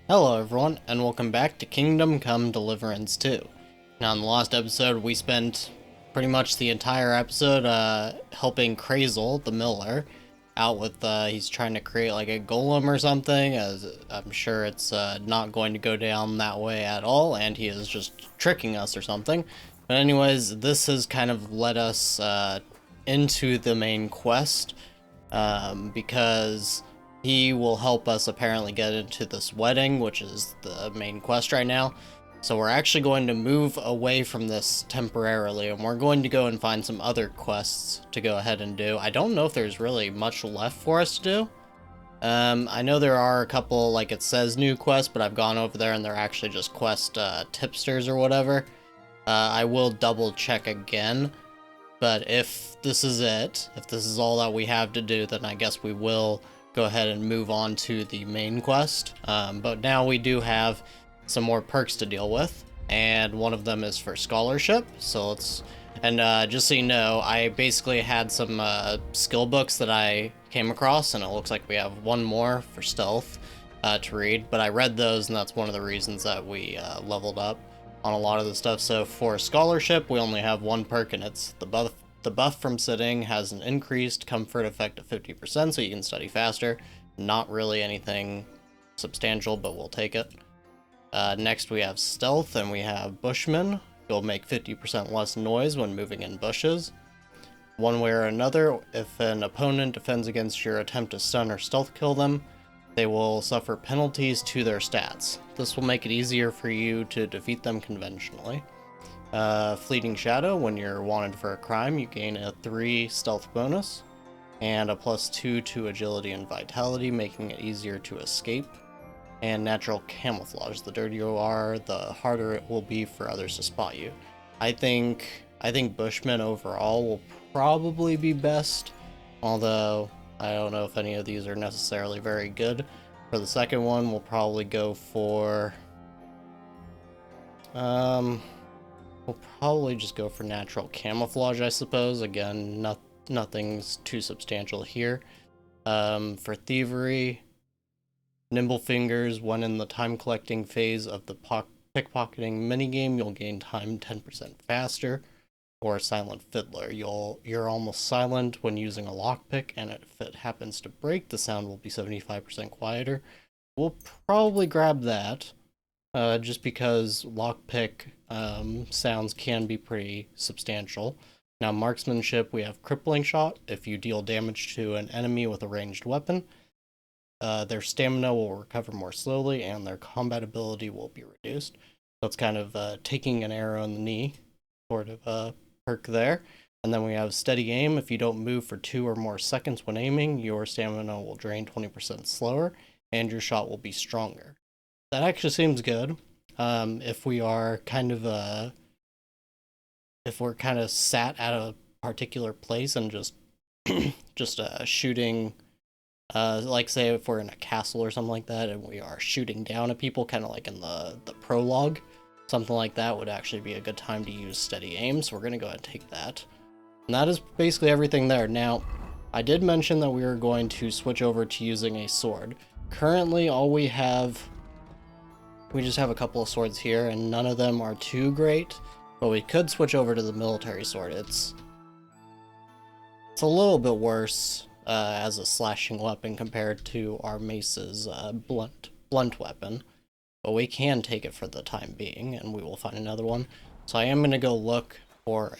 Hello everyone, and welcome back to Kingdom Come Deliverance 2. Now in the last episode, we spent pretty much the entire episode helping Crazel, the miller, out with, he's trying to create like a golem or something, as I'm sure it's not going to go down that way at all, and he is just tricking us or something. But anyways, this has kind of led us into the main quest, because he will help us apparently get into this wedding, which is the main quest right now. So we're actually going to move away from this temporarily, and we're going to go and find some other quests to go ahead and do. I don't know if there's really much left for us to do. I know there are a couple, like it says new quests, but I've gone over there and they're actually just quest tipsters or whatever. I will double check again, but if this is it, if this is all that we have to do, then I guess we will go ahead and move on to the main quest. But now we do have some more perks to deal with, and one of them is for scholarship. So let's, and just so you know, I basically had some skill books that I came across, and it looks like we have one more for stealth to read, but I read those, and that's one of the reasons that we leveled up on a lot of the stuff. So for scholarship, we only have one perk, and it's the buff. The buff from sitting has an increased comfort effect of 50%, so you can study faster. Not really anything substantial, but we'll take it. Next we have stealth, and we have bushman. You'll make 50% less noise when moving in bushes. One way or another, if an opponent defends against your attempt to stun or stealth kill them, they will suffer penalties to their stats. This will make it easier for you to defeat them conventionally. Fleeting Shadow, when you're wanted for a crime, you gain a 3 stealth bonus, and a +2 to agility and vitality, making it easier to escape. And Natural Camouflage, the dirtier you are, the harder it will be for others to spot you. I think Bushman overall will probably be best, although I don't know if any of these are necessarily very good. For the second one, we'll probably go for we'll probably just go for Natural Camouflage, I suppose. Again, nothing's too substantial here. For Thievery, Nimble Fingers, when in the time collecting phase of the pickpocketing minigame, you'll gain time 10% faster. Or Silent Fiddler, you're almost silent when using a lockpick, and if it happens to break, the sound will be 75% quieter. We'll probably grab that. Just because lockpick sounds can be pretty substantial. Now, marksmanship, we have crippling shot. If you deal damage to an enemy with a ranged weapon, their stamina will recover more slowly, and their combat ability will be reduced. So it's kind of taking an arrow in the knee, sort of perk there. And then we have steady aim. If you don't move for 2 or more seconds when aiming, your stamina will drain 20% slower, and your shot will be stronger. That actually seems good. If we are kind of if we're kind of sat at a particular place and just shooting, like say if we're in a castle or something like that, and we are shooting down at people, kind of like in the prologue, something like that would actually be a good time to use steady aim. So we're gonna go ahead and take that, and that is basically everything there. Now, I did mention that we were going to switch over to using a sword. Currently, all we just have a couple of swords here, and none of them are too great, but we could switch over to the military sword. It's a little bit worse as a slashing weapon compared to our mace's blunt weapon, but we can take it for the time being, and we will find another one. So I am going to go look for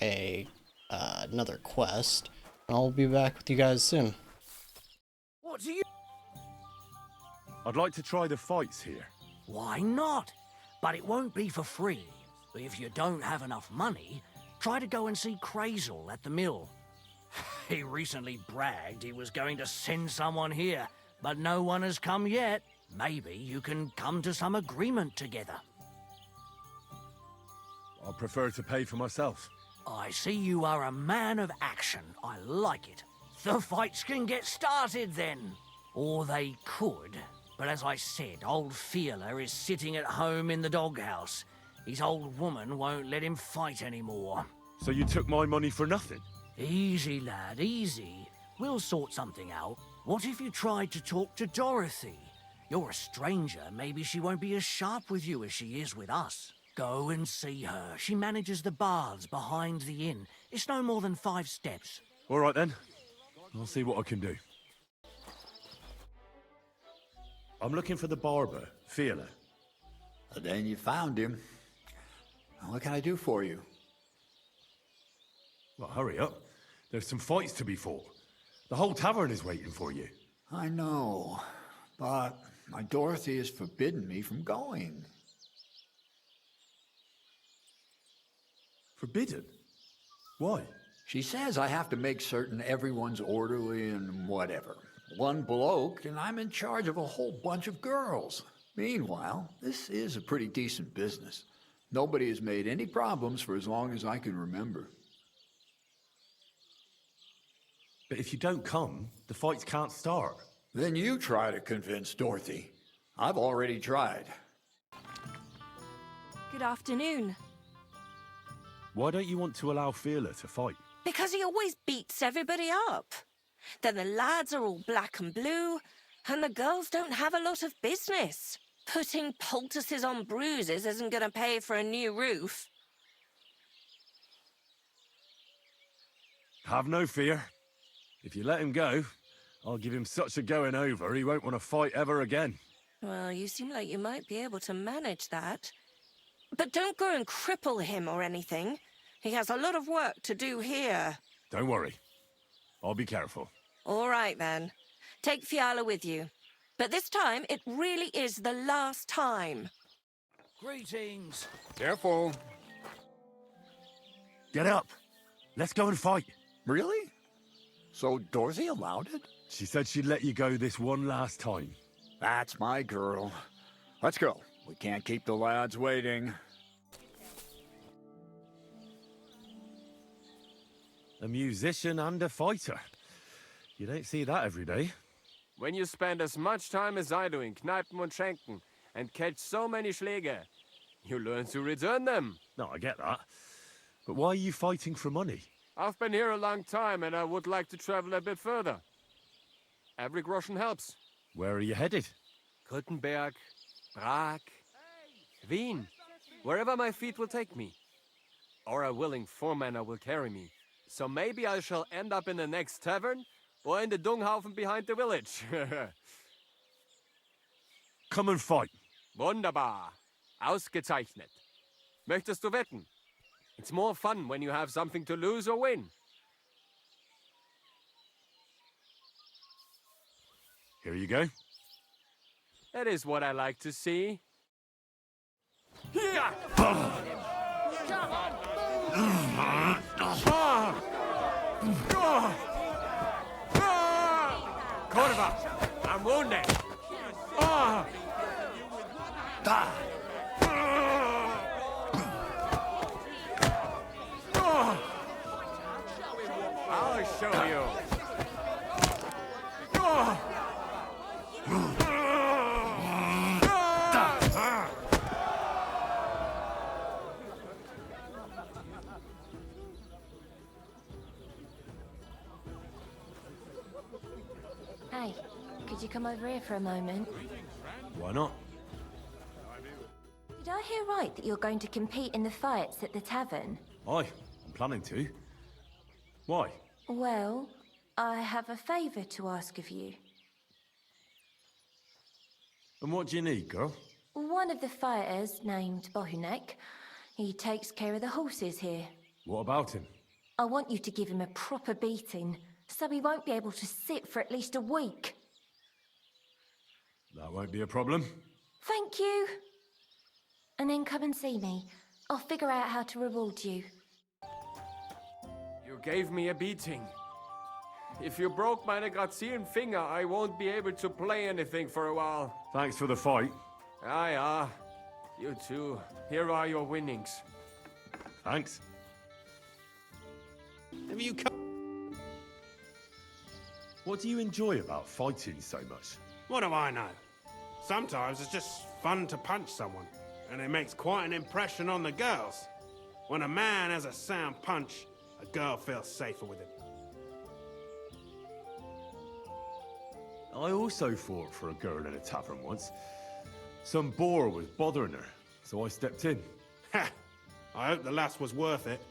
another quest, and I'll be back with you guys soon. What do you... I'd like to try the fights here. Why not? But it won't be for free. If you don't have enough money, try to go and see Crazel at the mill. He recently bragged he was going to send someone here, but no one has come yet. Maybe you can come to some agreement together. I prefer to pay for myself. I see you are a man of action. I like it. The fights can get started then. Or they could. But as I said, old Feeler is sitting at home in the doghouse. His old woman won't let him fight anymore. So you took my money for nothing? Easy, lad, easy. We'll sort something out. What if you tried to talk to Dorothy? You're a stranger. Maybe she won't be as sharp with you as she is with us. Go and see her. She manages the baths behind the inn. It's no more than 5 steps. All right then. I'll see what I can do. I'm looking for the barber, Fielder. Then you found him. What can I do for you? Well, hurry up. There's some fights to be fought. The whole tavern is waiting for you. I know, but my Dorothy has forbidden me from going. Forbidden? Why? She says I have to make certain everyone's orderly and whatever. One bloke, and I'm in charge of a whole bunch of girls. Meanwhile, this is a pretty decent business. Nobody has made any problems for as long as I can remember. But if you don't come, the fights can't start. Then you try to convince Dorothy. I've already tried. Good afternoon. Why don't you want to allow Fielder to fight? Because he always beats everybody up. Then the lads are all black and blue, and the girls don't have a lot of business. Putting poultices on bruises isn't going to pay for a new roof. Have no fear. If you let him go, I'll give him such a going over he won't want to fight ever again. Well, you seem like you might be able to manage that. But don't go and cripple him or anything. He has a lot of work to do here. Don't worry. I'll be careful. All right, then. Take Fiala with you. But this time, it really is the last time. Greetings. Careful. Get up. Let's go and fight. Really? So Dorothy allowed it? She said she'd let you go this one last time. That's my girl. Let's go. We can't keep the lads waiting. A musician and a fighter. You don't see that every day. When you spend as much time as I do in Kneipen und Schenken and catch so many Schläge, you learn to return them. No, I get that. But why are you fighting for money? I've been here a long time and I would like to travel a bit further. Every groschen helps. Where are you headed? Kuttenberg, Prag, Wien, wherever my feet will take me. Or a willing foreman will carry me. So maybe I shall end up in the next tavern or in the Dunghaufen behind the village. Come and fight. Wunderbar. Ausgezeichnet. Möchtest du wetten? It's more fun when you have something to lose or win. Here you go. That is what I like to see. Kurva! I'm wounded! I'll show you. Hey, could you come over here for a moment? Why not? Did I hear right that you're going to compete in the fights at the tavern? Aye, I'm planning to. Why? Well, I have a favour to ask of you. And what do you need, girl? One of the fighters, named Bohunek, he takes care of the horses here. What about him? I want you to give him a proper beating, so he won't be able to sit for at least a week. That won't be a problem. Thank you. And then come and see me. I'll figure out how to reward you. You gave me a beating. If you broke my Grazian finger, I won't be able to play anything for a while. Thanks for the fight. Ah. You too. Here are your winnings. Thanks. Have you come? What do you enjoy about fighting so much? What do I know? Sometimes it's just fun to punch someone, and it makes quite an impression on the girls. When a man has a sound punch, a girl feels safer with him. I also fought for a girl in a tavern once. Some boar was bothering her, so I stepped in. Ha! I hope the lass was worth it.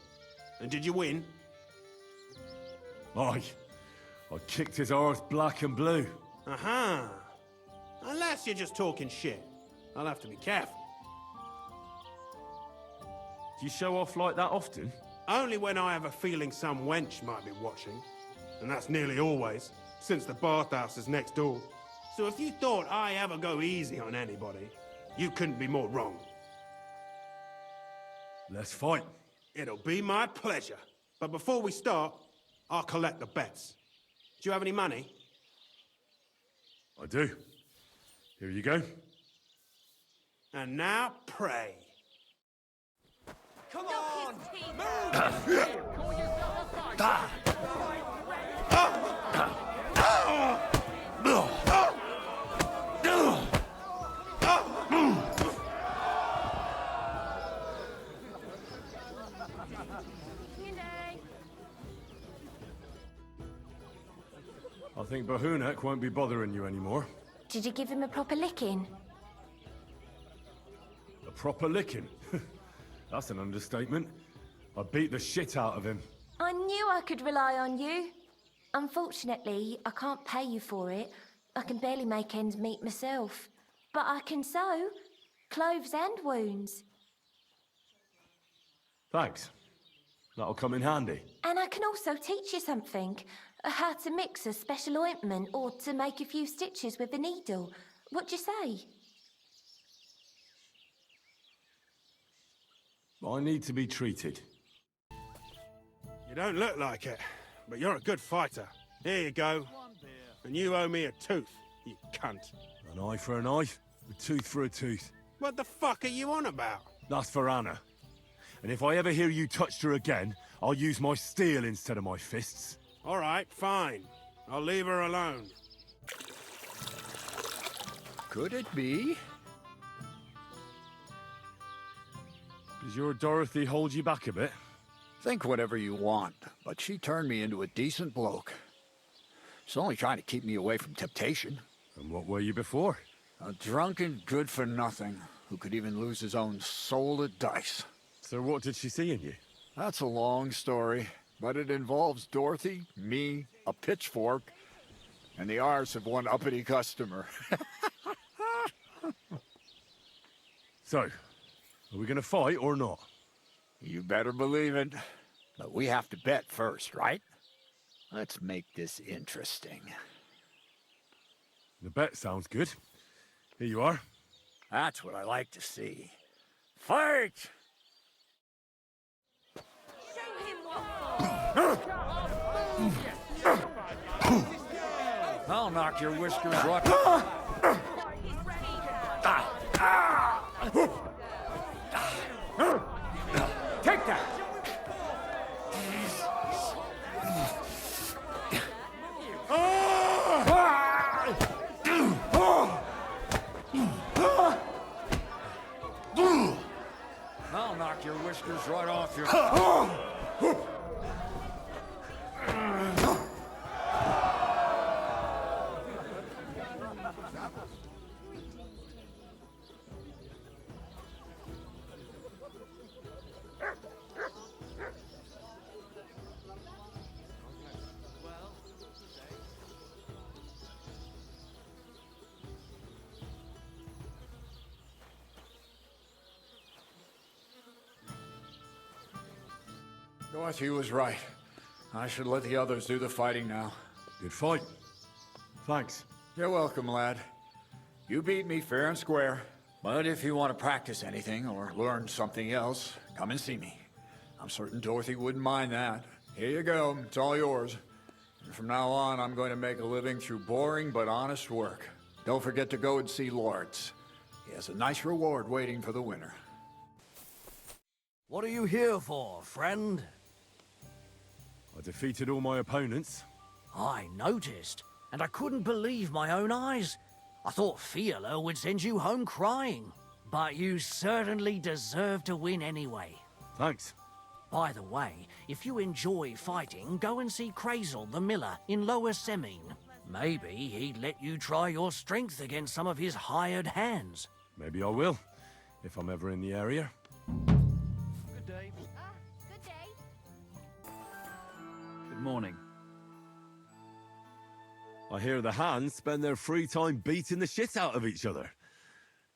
And did you win? Aye. I kicked his arse black and blue. Aha! Unless you're just talking shit. I'll have to be careful. Do you show off like that often? Only when I have a feeling some wench might be watching. And that's nearly always, since the bathhouse is next door. So if you thought I ever go easy on anybody, you couldn't be more wrong. Let's fight. It'll be my pleasure. But before we start, I'll collect the bets. Do you have any money? I do. Here you go. And now pray. Come on! I think Bahunek won't be bothering you anymore. Did you give him a proper licking? A proper licking? That's an understatement. I beat the shit out of him. I knew I could rely on you. Unfortunately, I can't pay you for it. I can barely make ends meet myself. But I can sew clothes and wounds. Thanks. That'll come in handy. And I can also teach you something. How to mix a special ointment or to make a few stitches with a needle. What do you say? I need to be treated. You don't look like it, but you're a good fighter. Here you go. And you owe me a tooth, you cunt. An eye for an eye, a tooth for a tooth. What the fuck are you on about? That's for Anna. And if I ever hear you touched her again, I'll use my steel instead of my fists. All right, fine. I'll leave her alone. Could it be? Does your Dorothy hold you back a bit? Think whatever you want, but she turned me into a decent bloke. She's only trying to keep me away from temptation. And what were you before? A drunken good-for-nothing who could even lose his own soul at dice. So what did she see in you? That's a long story, but it involves Dorothy, me, a pitchfork, and the arse of one uppity customer. So, are we gonna fight or not? You better believe it. But we have to bet first, right? Let's make this interesting. The bet sounds good. Here you are. That's what I like to see. Fight! I'll knock your whiskers right. Take that! I'll knock your whiskers right off your... Dorothy was right. I should let the others do the fighting now. Good fight. Thanks. You're welcome, lad. You beat me fair and square. But if you want to practice anything or learn something else, come and see me. I'm certain Dorothy wouldn't mind that. Here you go. It's all yours. And from now on, I'm going to make a living through boring but honest work. Don't forget to go and see Lawrence. He has a nice reward waiting for the winner. What are you here for, friend? I defeated all my opponents. I noticed, and I couldn't believe my own eyes. I thought Fiala would send you home crying. But you certainly deserve to win anyway. Thanks. By the way, if you enjoy fighting, go and see Crazel the Miller in Lower Semine. Maybe he'd let you try your strength against some of his hired hands. Maybe I will, if I'm ever in the area. Good day. Good day. Good morning. I hear the hands spend their free time beating the shit out of each other.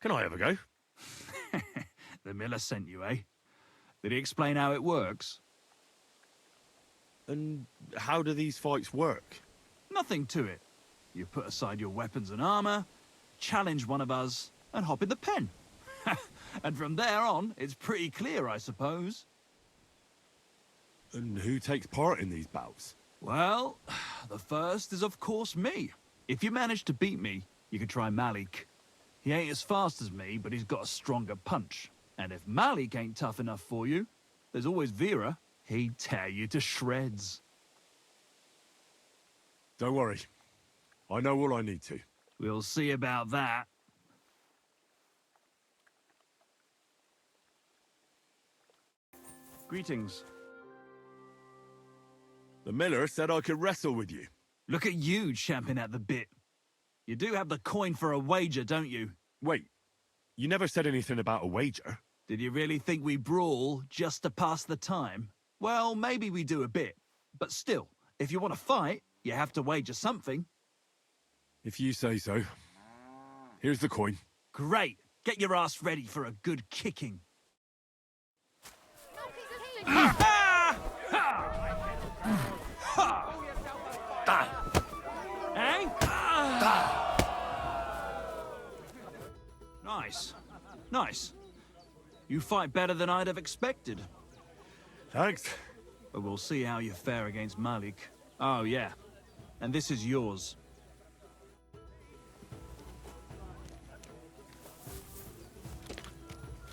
Can I have a go? The miller sent you, eh? Did he explain how it works? And how do these fights work? Nothing to it. You put aside your weapons and armor, challenge one of us, and hop in the pen. And from there on, it's pretty clear, I suppose. And who takes part in these bouts? Well, the first is of course me. If you manage to beat me, you can try Malik. He ain't as fast as me, but he's got a stronger punch. And if Malik ain't tough enough for you, there's always Vera. He'd tear you to shreds. Don't worry. I know all I need to. We'll see about that. Greetings. The miller said I could wrestle with you. Look at you champing at the bit. You do have the coin for a wager, don't you? Wait, you never said anything about a wager. Did you really think we brawl just to pass the time? Well, maybe we do a bit. But still, if you want to fight, you have to wager something. If you say so. Here's the coin. Great. Get your ass ready for a good kicking. Nice. Nice. You fight better than I'd have expected. Thanks. But we'll see how you fare against Malik. Oh, yeah. And this is yours.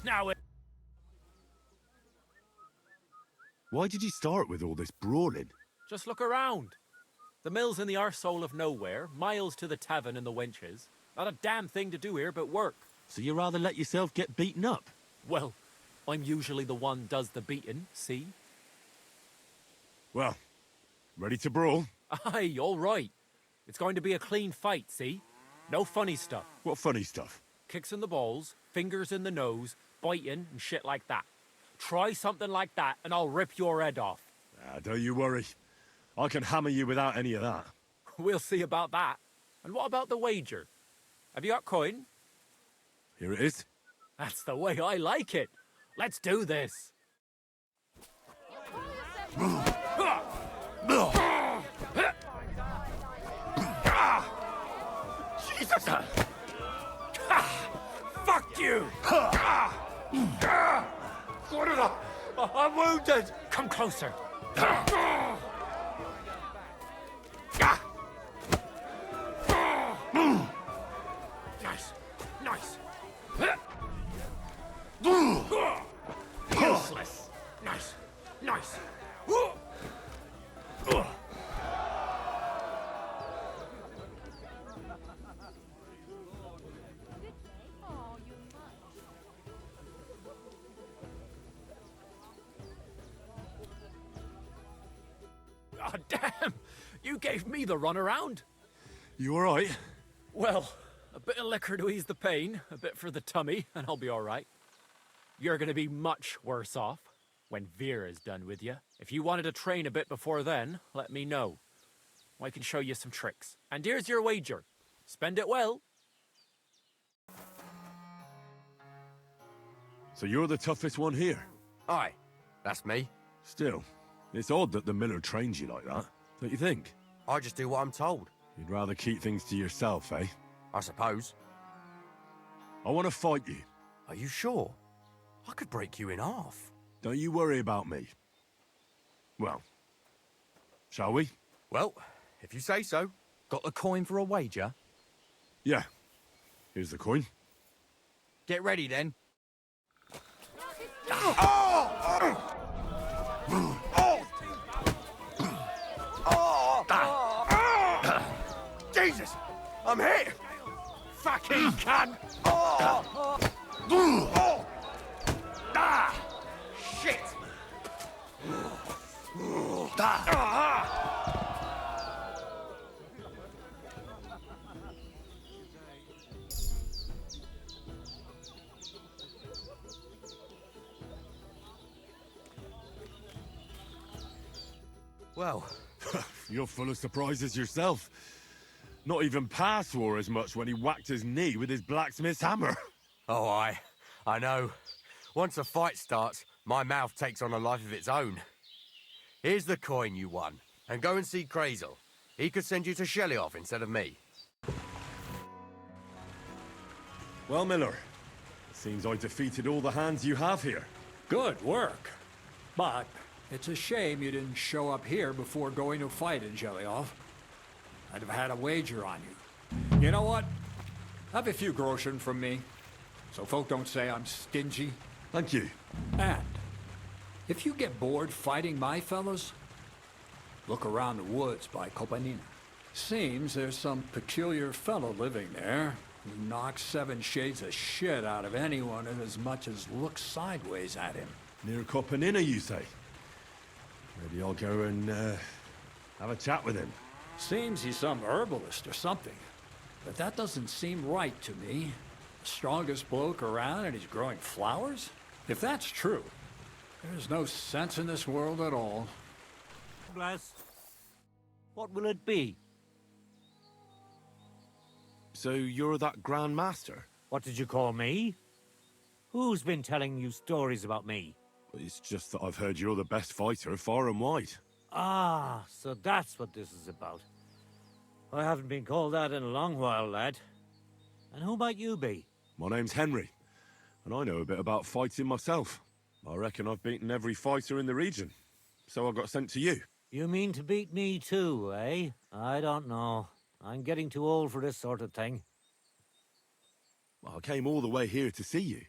Now Why did you start with all this brawling? Just look around. The mill's in the arsehole of nowhere, miles to the tavern and the wenches. Not a damn thing to do here but work. So you rather let yourself get beaten up? Well, I'm usually the one does the beating, see? Well, ready to brawl? Aye, all right. It's going to be a clean fight, see? No funny stuff. What funny stuff? Kicks in the balls, fingers in the nose, biting and shit like that. Try something like that and I'll rip your head off. Don't you worry. I can hammer you without any of that. We'll see about that. And what about the wager? Have you got coin? Here it is. That's the way I like it. Let's do this. Jesus! Fuck you! I'm wounded. Come closer. Nice, nice. Useless. Nice, nice. Oh, damn! You gave me the runaround. You alright? Well, a bit of liquor to ease the pain, a bit for the tummy, and I'll be all right. You're going to be much worse off when Vera's done with you. If you wanted to train a bit before then, let me know. I can show you some tricks. And here's your wager. Spend it well. So you're the toughest one here? Aye, that's me. Still, it's odd that the miller trains you like that, don't you think? I just do what I'm told, You'd rather keep things to yourself, eh? I suppose. I want to fight you. Are you sure? I could break you in half. Don't you worry about me. Well, shall we? Well, if you say so. Got the coin for a wager? Yeah. Here's the coin. Get ready then. Jesus! I'm hit! Fucking cunt! Shit! Well, You're full of surprises yourself. Not even Pa swore as much when he whacked his knee with his blacksmith's hammer. oh, I know. Once a fight starts, my mouth takes on a life of its own. Here's the coin you won, and go and see Crazel. He could send you to Shelly-off instead of me. Well, Miller, it seems I defeated all the hands you have here. Good work. But it's a shame you didn't show up here before going to fight in Jelioff. I'd have had a wager on you. You know what? Have a few groschen from me, so folk don't say I'm stingy. Thank you. And if you get bored fighting my fellows, look around the woods by Kopanina. Seems there's some peculiar fellow living there who knocks 7 shades of shit out of anyone who as much as looks sideways at him. Near Kopanina, you say? Maybe I'll go and, have a chat with him. Seems he's some herbalist or something. But that doesn't seem right to me. The strongest bloke around and he's growing flowers? If that's true, there's no sense in this world at all. Glass, what will it be? So you're that Grand Master? What did you call me? Who's been telling you stories about me? It's just that I've heard you're the best fighter far and wide. Ah, so that's what this is about. I haven't been called that in a long while, lad. And who might you be? My name's Henry, and I know a bit about fighting myself. I reckon I've beaten every fighter in the region, so I got sent to you. You mean to beat me too, eh? I don't know. I'm getting too old for this sort of thing. Well, I came all the way here to see you.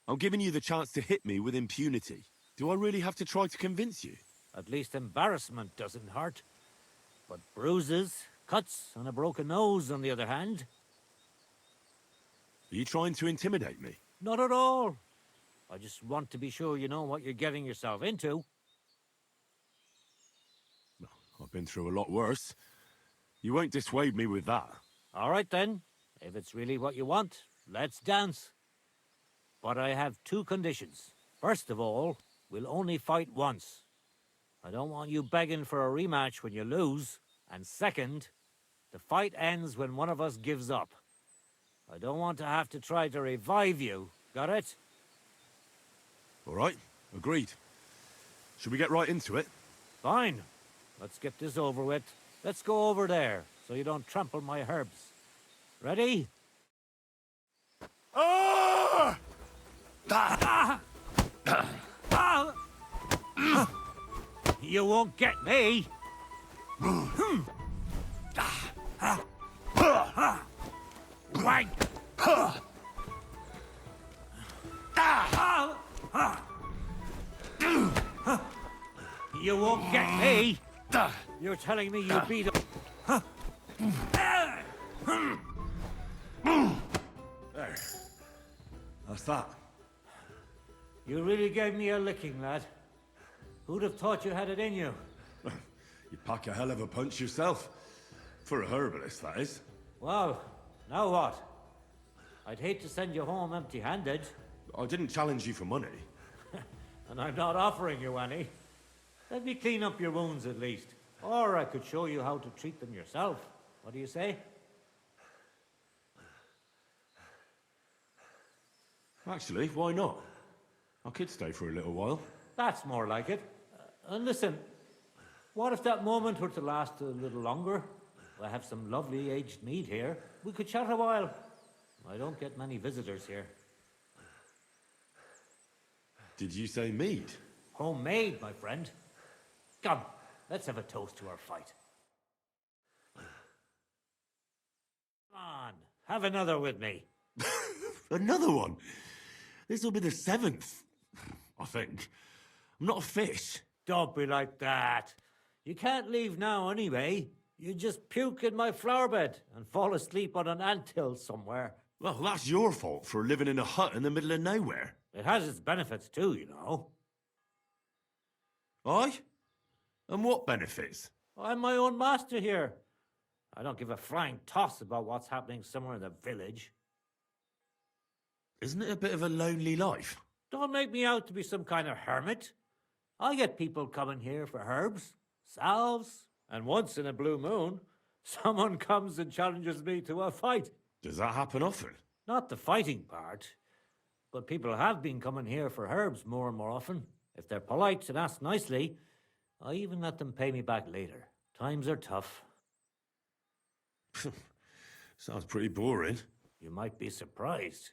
I'm giving you the chance to hit me with impunity. Do I really have to try to convince you? At least embarrassment doesn't hurt. But bruises, cuts, and a broken nose, on the other hand. Are you trying to intimidate me? Not at all. I just want to be sure you know what you're getting yourself into. I've been through a lot worse. You won't dissuade me with that. All right then. If it's really what you want, let's dance. But I have 2 conditions. First of all, we'll only fight once. I don't want you begging for a rematch when you lose. And second, the fight ends when one of us gives up. I don't want to have to try to revive you. Got it? All right, agreed. Should we get right into it? Fine. Let's get this over with. Let's go over there, so you don't trample my herbs. Ready? Ah! You won't get me! Right! You won't get me! You're telling me you beat him? There. That's that. You really gave me a licking, lad. Who'd have thought you had it in you? You pack a hell of a punch yourself. For a herbalist, that is. Well, now what? I'd hate to send you home empty-handed. I didn't challenge you for money. And I'm not offering you any. Let me clean up your wounds at least. Or I could show you how to treat them yourself. What do you say? Actually, why not? I could stay for a little while. That's more like it. And listen, what if that moment were to last a little longer? I have some lovely aged mead here. We could chat a while. I don't get many visitors here. Did you say mead? Homemade, my friend. Come, let's have a toast to our fight. Come on, have another with me. Another one? This'll be the 7th, I think. I'm not a fish. Don't be like that. You can't leave now anyway. You just puke in my flower bed and fall asleep on an anthill somewhere. Well, that's your fault for living in a hut in the middle of nowhere. It has its benefits too, you know. Aye? And what benefits? I'm my own master here. I don't give a flying toss about what's happening somewhere in the village. Isn't it a bit of a lonely life? Don't make me out to be some kind of hermit. I get people coming here for herbs. salves, and once in a blue moon, someone comes and challenges me to a fight. Does that happen often? Not the fighting part, but people have been coming here for herbs more and more often. If they're polite and ask nicely, I even let them pay me back later. Times are tough. Sounds pretty boring. You might be surprised.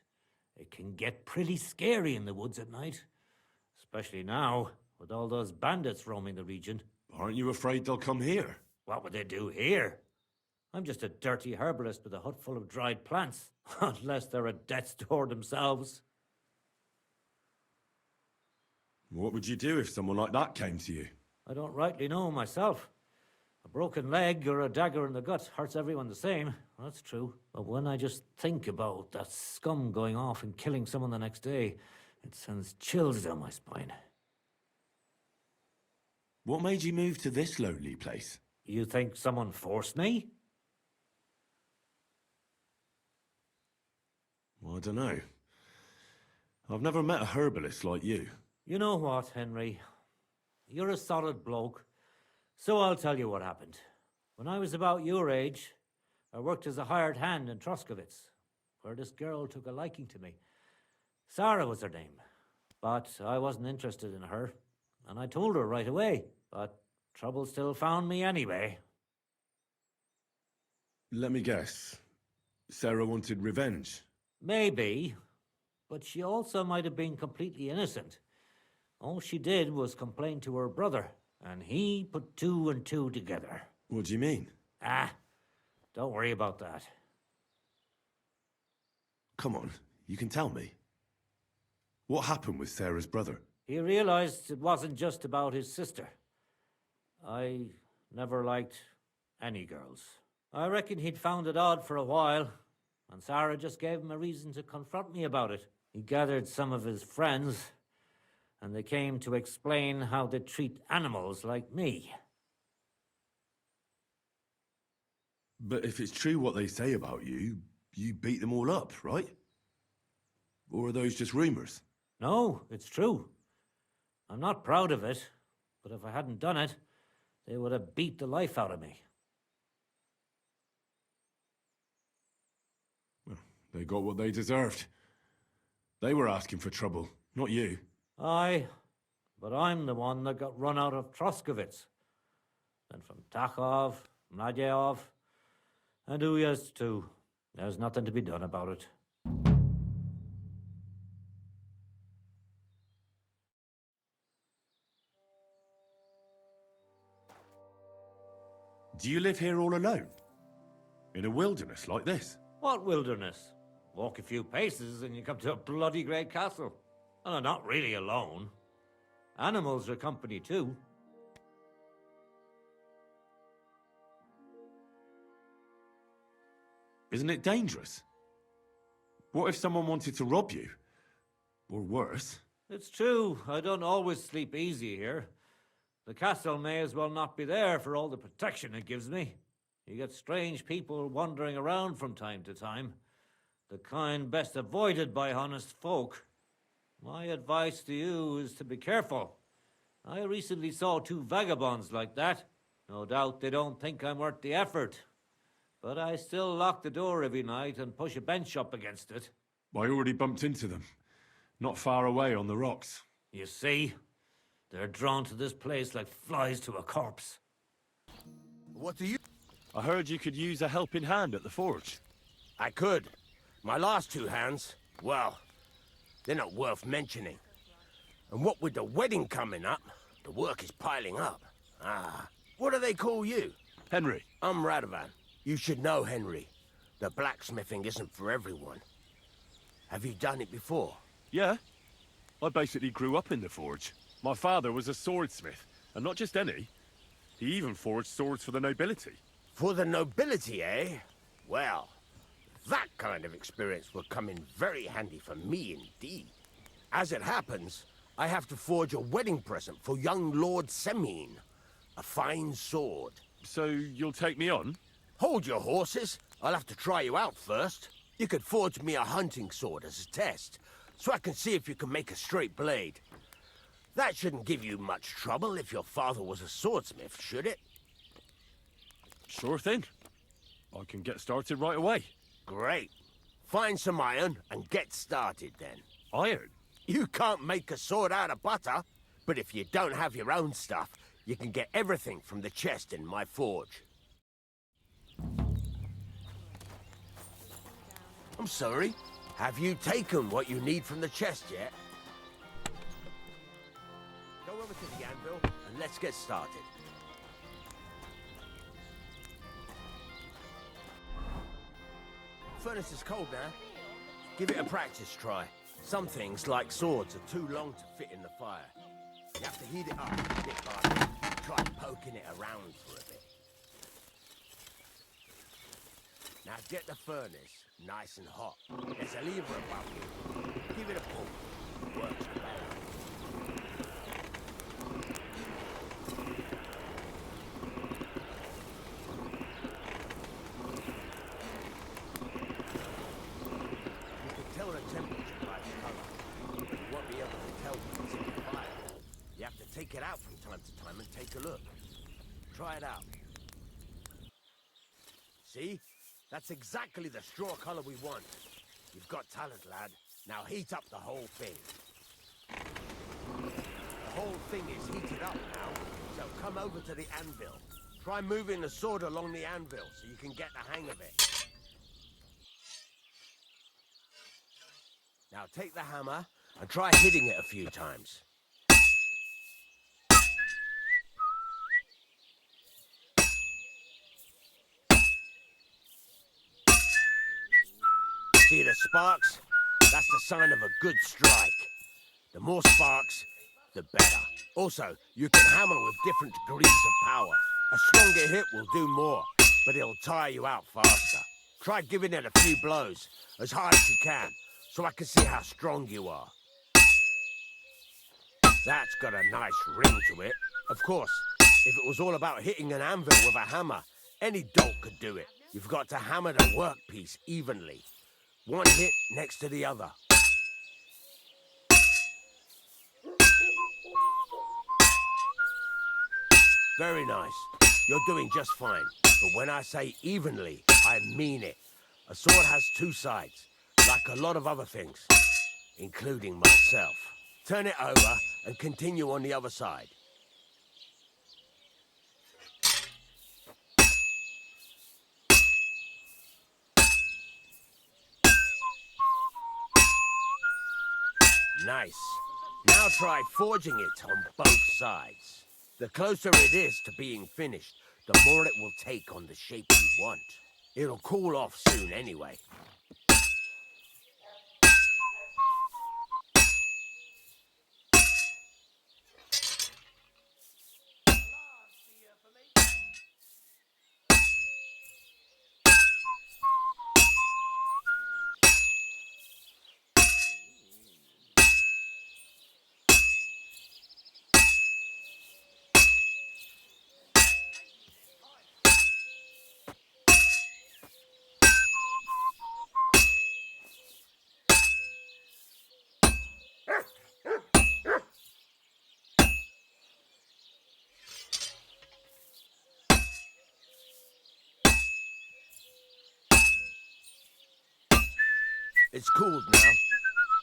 It can get pretty scary in the woods at night. Especially now, with all those bandits roaming the region. Aren't you afraid they'll come here? What would they do here? I'm just a dirty herbalist with a hut full of dried plants. Unless they're at death's door themselves. What would you do if someone like that came to you? I don't rightly know myself. A broken leg or a dagger in the gut hurts everyone the same. That's true. But when I just think about that scum going off and killing someone the next day, it sends chills down my spine. What made you move to this lonely place? You think someone forced me? Well, I don't know. I've never met a herbalist like you. You know what, Henry? You're a solid bloke. So I'll tell you what happened. When I was about your age, I worked as a hired hand in Troskovitz, where this girl took a liking to me. Sarah was her name, but I wasn't interested in her, and I told her right away, but trouble still found me anyway. Let me guess. Sarah wanted revenge. Maybe, but she also might have been completely innocent. All she did was complain to her brother, and he put two and two together. What do you mean? Don't worry about that. Come on, you can tell me. What happened with Sarah's brother? He realized it wasn't just about his sister. I never liked any girls. I reckon he'd found it odd for a while, and Sarah just gave him a reason to confront me about it. He gathered some of his friends, and they came to explain how they treat animals like me. But if it's true what they say about you, you beat them all up, right? Or are those just rumors? No, it's true. I'm not proud of it, but if I hadn't done it, they would have beat the life out of me. Well, they got what they deserved. They were asking for trouble, not you. Aye, but I'm the one that got run out of Troskovitz. Then from Takhov, Mladyov, and Uyazd too. There's nothing to be done about it. Do you live here all alone? In a wilderness like this? What wilderness? Walk a few paces and you come to a bloody great castle. And I'm not really alone. Animals are company too. Isn't it dangerous? What if someone wanted to rob you? Or worse? It's true, I don't always sleep easy here. The castle may as well not be there for all the protection it gives me. You get strange people wandering around from time to time. The kind best avoided by honest folk. My advice to you is to be careful. I recently saw two vagabonds like that. No doubt they don't think I'm worth the effort. But I still lock the door every night and push a bench up against it. I already bumped into them. Not far away on the rocks. You see? They're drawn to this place like flies to a corpse. What do you... I heard you could use a helping hand at the forge. I could. My last two hands, well, they're not worth mentioning. And what with the wedding coming up, the work is piling up. What do they call you? Henry. I'm Radovan. You should know, Henry. The blacksmithing isn't for everyone. Have you done it before? Yeah. I basically grew up in the forge. My father was a swordsmith, and not just any. He even forged swords for the nobility. For the nobility, eh? Well, that kind of experience will come in very handy for me indeed. As it happens, I have to forge a wedding present for young Lord Semine. A fine sword. So you'll take me on? Hold your horses. I'll have to try you out first. You could forge me a hunting sword as a test, so I can see if you can make a straight blade. That shouldn't give you much trouble if your father was a swordsmith, should it? Sure thing. I can get started right away. Great. Find some iron and get started then. Iron? You can't make a sword out of butter, but if you don't have your own stuff, you can get everything from the chest in my forge. I'm sorry. Have you taken what you need from the chest yet? Go over to the anvil and let's get started. Furnace is cold now. Give it a practice try. Some things, like swords, are too long to fit in the fire. You have to heat it up bit by bit. Try poking it around for a bit. Now get the furnace nice and hot. There's a lever above you. Give it a pull. It works better. You can tell the temperature by the color. But you won't be able to tell when it's in the fire. You have to take it out from time to time and take a look. Try it out. See? That's exactly the straw color we want. You've got talent, lad. Now heat up the whole thing. The whole thing is heated up now, so come over to the anvil. Try moving the sword along the anvil so you can get the hang of it. Now take the hammer and try hitting it a few times. See the sparks? That's the sign of a good strike. The more sparks, the better. Also, you can hammer with different degrees of power. A stronger hit will do more, but it'll tire you out faster. Try giving it a few blows, as hard as you can, so I can see how strong you are. That's got a nice ring to it. Of course, if it was all about hitting an anvil with a hammer, any dolt could do it. You've got to hammer the workpiece evenly. One hit next to the other. Very nice. You're doing just fine. But when I say evenly, I mean it. A sword has two sides, like a lot of other things, including myself. Turn it over and continue on the other side. Nice. Now try forging it on both sides. The closer it is to being finished, the more it will take on the shape you want. It'll cool off soon anyway. It's cooled now.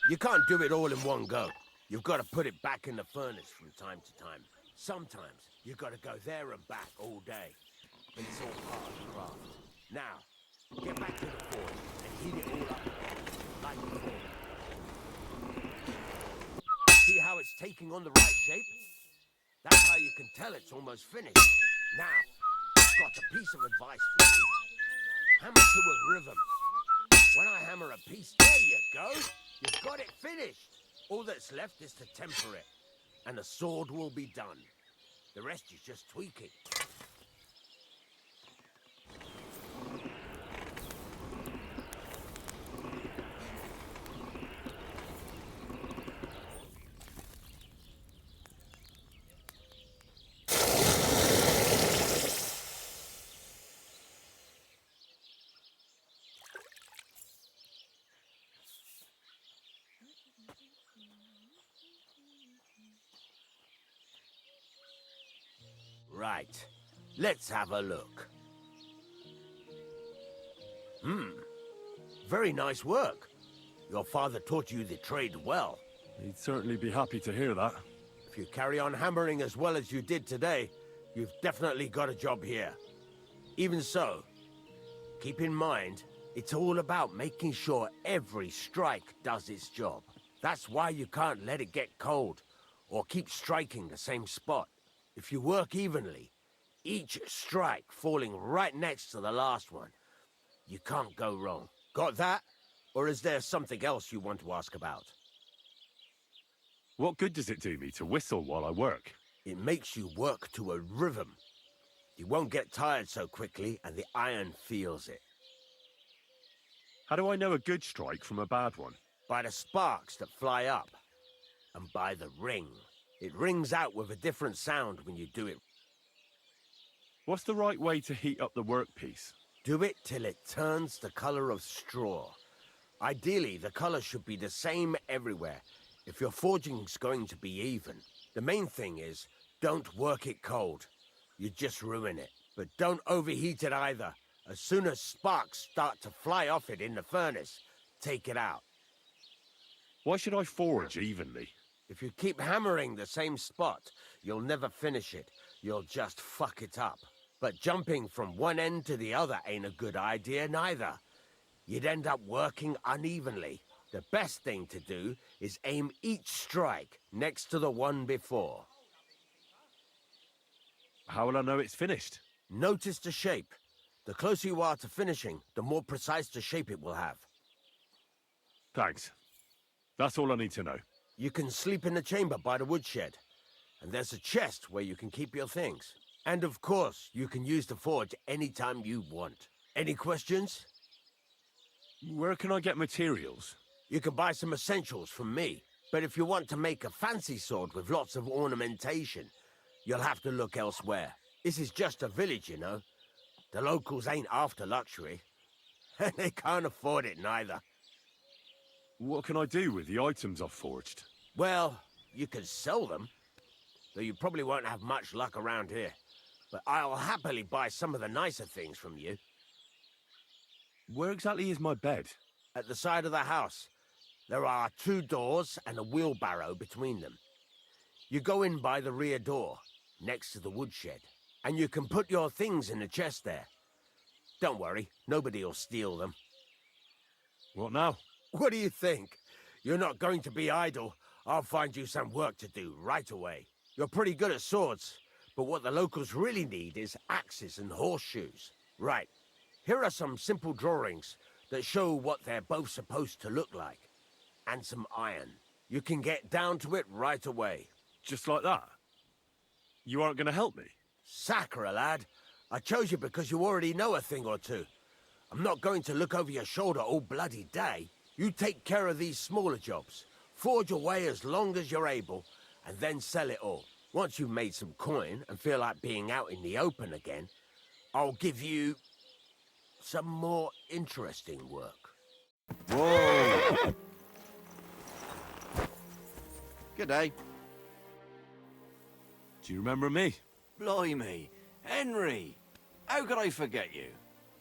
You can't do it all in one go. You've got to put it back in the furnace from time to time. Sometimes you've got to go there and back all day. But it's all part of the craft. Now, get back to the forge and heat it all up again, like before. See how it's taking on the right shape? That's how you can tell it's almost finished. Now, I've got a piece of advice for you. Hammer to a rhythm. When I hammer a piece, there you go. You've got it finished. All that's left is to temper it, and the sword will be done. The rest is just tweaking. Right. Let's have a look. Very nice work. Your father taught you the trade well. He'd certainly be happy to hear that. If you carry on hammering as well as you did today, you've definitely got a job here. Even so, keep in mind, it's all about making sure every strike does its job. That's why you can't let it get cold, or keep striking the same spot. If you work evenly, each strike falling right next to the last one, you can't go wrong. Got that? Or is there something else you want to ask about? What good does it do me to whistle while I work? It makes you work to a rhythm. You won't get tired so quickly, and the iron feels it. How do I know a good strike from a bad one? By the sparks that fly up, and by the ring. It rings out with a different sound when you do it. What's the right way to heat up the workpiece? Do it till it turns the color of straw. Ideally, the color should be the same everywhere, if your forging's going to be even. The main thing is, don't work it cold. You just ruin it. But don't overheat it either. As soon as sparks start to fly off it in the furnace, take it out. Why should I forge evenly? If you keep hammering the same spot, you'll never finish it. You'll just fuck it up. But jumping from one end to the other ain't a good idea neither. You'd end up working unevenly. The best thing to do is aim each strike next to the one before. How will I know it's finished? Notice the shape. The closer you are to finishing, the more precise the shape it will have. Thanks. That's all I need to know. You can sleep in the chamber by the woodshed. And there's a chest where you can keep your things. And of course, you can use the forge anytime you want. Any questions? Where can I get materials? You can buy some essentials from me. But if you want to make a fancy sword with lots of ornamentation, you'll have to look elsewhere. This is just a village, you know. The locals ain't after luxury. And they can't afford it neither. What can I do with the items I've forged? Well, you can sell them. Though you probably won't have much luck around here. But I'll happily buy some of the nicer things from you. Where exactly is my bed? At the side of the house. There are 2 doors and a wheelbarrow between them. You go in by the rear door, next to the woodshed. And you can put your things in the chest there. Don't worry, nobody'll steal them. What now? What do you think? You're not going to be idle. I'll find you some work to do right away. You're pretty good at swords, but what the locals really need is axes and horseshoes. Right, here are some simple drawings that show what they're both supposed to look like. And some iron. You can get down to it right away. Just like that? You aren't going to help me? Sacre, lad. I chose you because you already know a thing or two. I'm not going to look over your shoulder all bloody day. You take care of these smaller jobs. Forge away as long as you're able, and then sell it all. Once you've made some coin and feel like being out in the open again, I'll give you some more interesting work. Whoa! Good day. Do you remember me? Blimey, Henry! How could I forget you?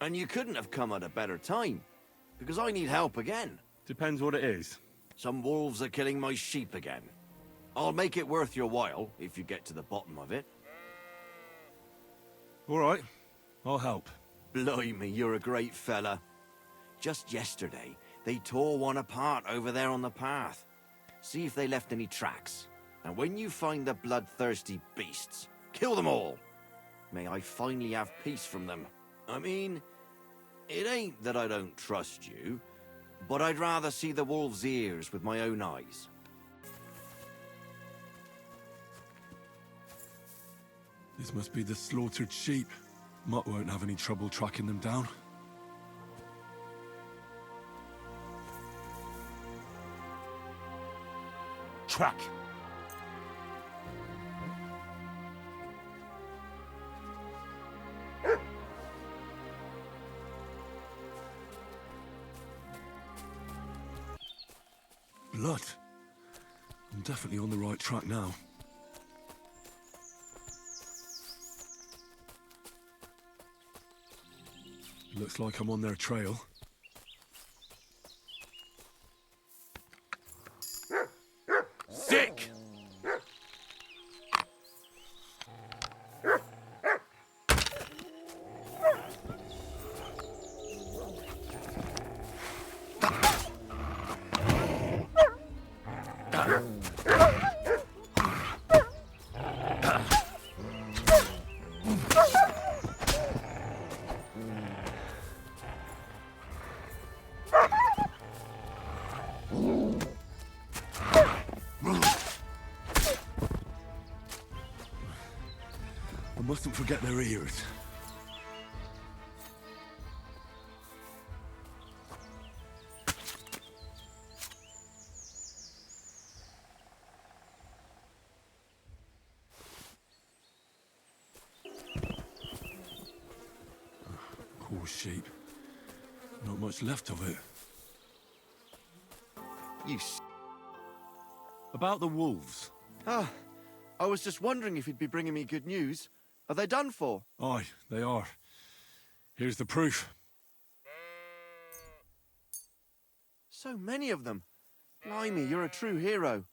And you couldn't have come at a better time, because I need help again. Depends what it is. Some wolves are killing my sheep again. I'll make it worth your while, if you get to the bottom of it. All right, I'll help. Blimey, you're a great fella. Just yesterday, they tore one apart over there on the path. See if they left any tracks. And when you find the bloodthirsty beasts, kill them all. May I finally have peace from them. I mean, it ain't that I don't trust you, but I'd rather see the wolf's ears with my own eyes. This must be the slaughtered sheep. Mutt won't have any trouble tracking them down. Track! Blood. I'm definitely on the right track now. Looks like I'm on their trail. Sick! I mustn't forget their ears. Poor sheep. Not much left of it. About the wolves. Ah, I was just wondering if you'd be bringing me good news. Are they done for? Aye, they are. Here's the proof. So many of them. Blimey, you're a true hero.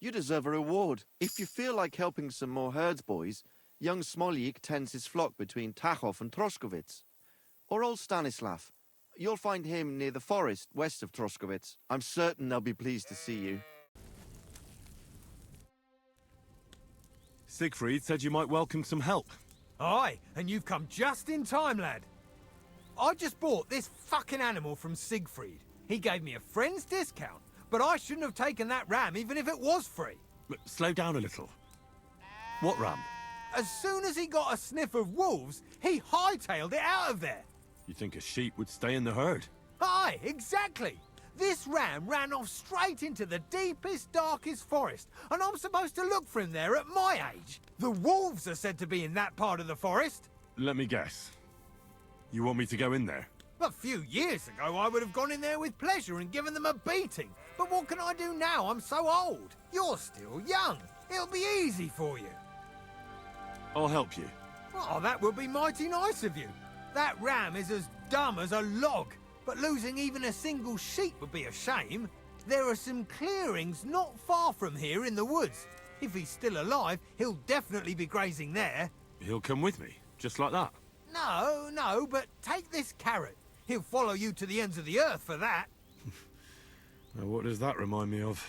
You deserve a reward. If you feel like helping some more herds boys, young Smoljik tends his flock between Tachov and Troskowitz. Or old Stanislav. You'll find him near the forest west of Troskowitz. I'm certain they'll be pleased to see you. Siegfried said you might welcome some help. Aye, and you've come just in time, lad. I just bought this fucking animal from Siegfried. He gave me a friend's discount, but I shouldn't have taken that ram even if it was free. Look, slow down a little. What ram? As soon as he got a sniff of wolves, he hightailed it out of there. You think a sheep would stay in the herd? Aye, exactly. This ram ran off straight into the deepest, darkest forest, and I'm supposed to look for him there at my age. The wolves are said to be in that part of the forest. Let me guess. You want me to go in there? A few years ago, I would have gone in there with pleasure and given them a beating. But what can I do now? I'm so old. You're still young. It'll be easy for you. I'll help you. Oh, that would be mighty nice of you. That ram is as dumb as a log, but losing even a single sheep would be a shame. There are some clearings not far from here in the woods. If he's still alive, he'll definitely be grazing there. He'll come with me, just like that. No, but take this carrot. He'll follow you to the ends of the earth for that. Now, what does that remind me of?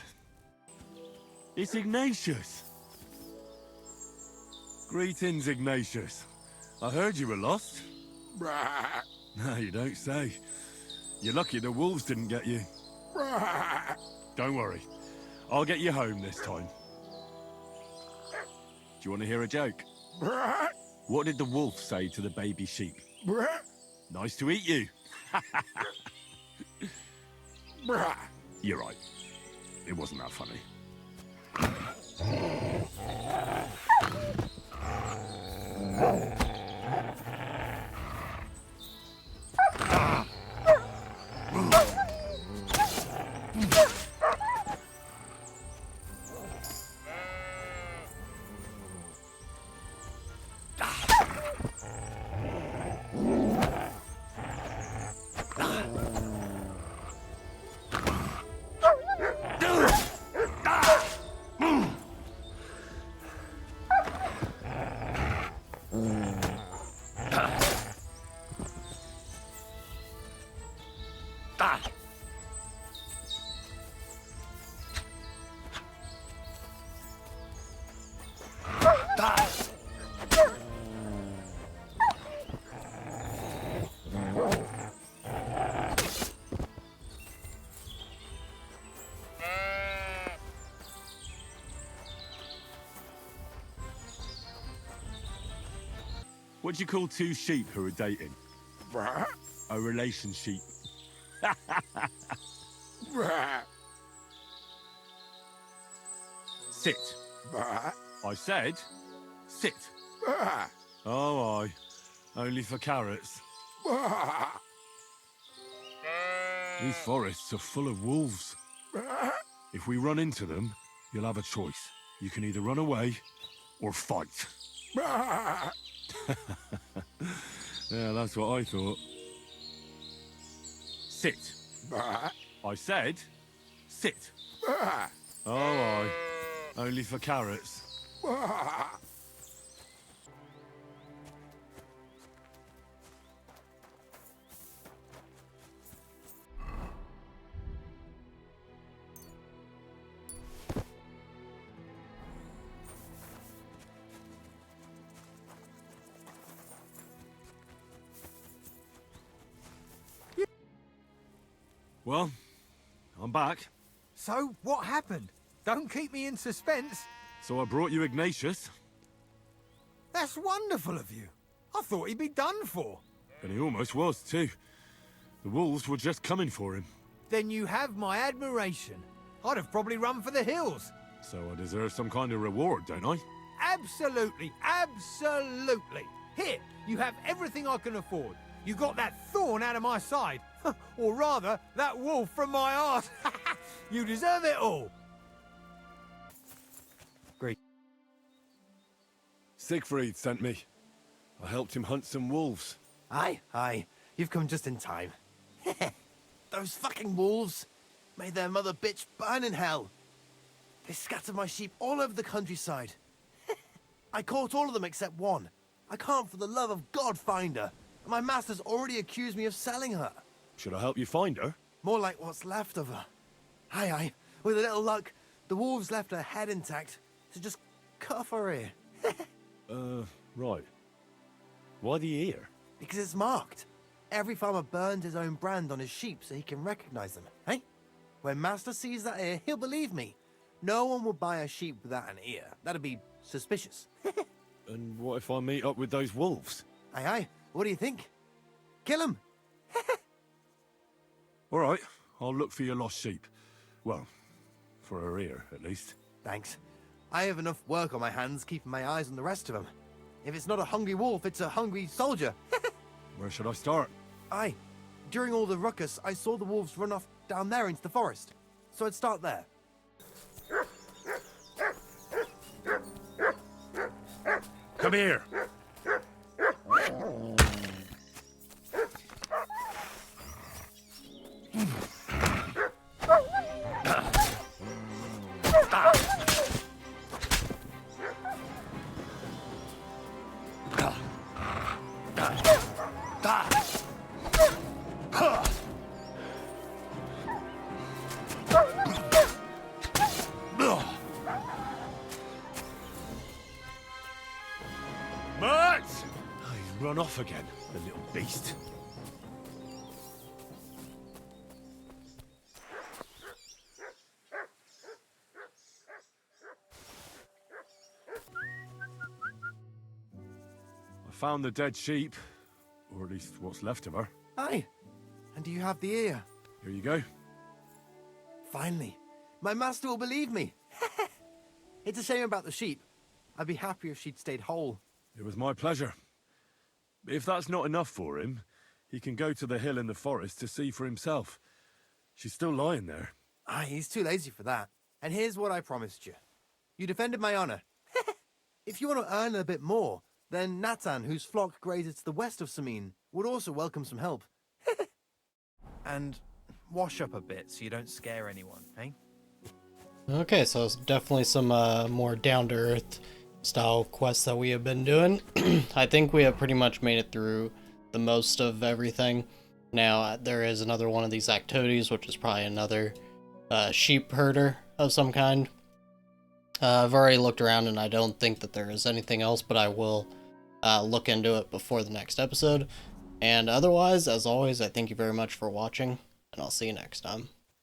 It's Ignatius! Greetings, Ignatius. I heard you were lost. No, you don't say. You're lucky the wolves didn't get you. Don't worry. I'll get you home this time. Do you want to hear a joke? What did the wolf say to the baby sheep? Nice to eat you. You're right. It wasn't that funny. What do you call two sheep who are dating? A relationship. Sit. I said, sit. Oh, aye. Only for carrots. These forests are full of wolves. If we run into them, you'll have a choice. You can either run away or fight. Yeah, that's what I thought. sit. I said, sit. Oh, aye. Only for carrots. Well, I'm back. So, what happened? Don't keep me in suspense. So I brought you Ignatius. That's wonderful of you. I thought he'd be done for. And he almost was, too. The wolves were just coming for him. Then you have my admiration. I'd have probably run for the hills. So I deserve some kind of reward, don't I? Absolutely, absolutely. Here, you have everything I can afford. You got that thorn out of my side. Or rather, that wolf from my arse. You deserve it all. Great. Siegfried sent me. I helped him hunt some wolves. Aye. You've come just in time. Those fucking wolves made their mother bitch burn in hell. They scattered my sheep all over the countryside. I caught all of them except one. I can't for the love of God find her. And my master's already accused me of selling her. Should I help you find her? More like what's left of her. Aye. With a little luck, the wolves left her head intact. So just cut off her ear. Right. Why the ear? Because it's marked. Every farmer burns his own brand on his sheep so he can recognize them, eh? When Master sees that ear, he'll believe me. No one will buy a sheep without an ear. That'd be suspicious. And what if I meet up with those wolves? Aye. What do you think? Kill him. All right, I'll look for your lost sheep. Well, for her ear, at least. Thanks. I have enough work on my hands keeping my eyes on the rest of them. If it's not a hungry wolf, it's a hungry soldier. Where should I start? Aye. During all the ruckus, I saw the wolves run off down there into the forest. So I'd start there. Come here. Run off again, the little beast. I found the dead sheep, or at least what's left of her. Aye. And do you have the ear? Here you go. Finally. My master will believe me. It's a shame about the sheep. I'd be happier if she'd stayed whole. It was my pleasure. If that's not enough for him, he can go to the hill in the forest to see for himself. She's still lying there. Aye, he's too lazy for that. And here's what I promised you. You defended my honor. If you want to earn a bit more, then Natan, whose flock grazes to the west of Samin, would also welcome some help. And wash up a bit so you don't scare anyone, eh? Okay, so it's definitely some more down-to-earth style quests that we have been doing. I think we have pretty much made it through the most of everything. Now, there is another one of these activities, which is probably another sheep herder of some kind. I've already looked around and I don't think that there is anything else, but I will look into it before the next episode. And otherwise, as always, I thank you very much for watching, and I'll see you next time.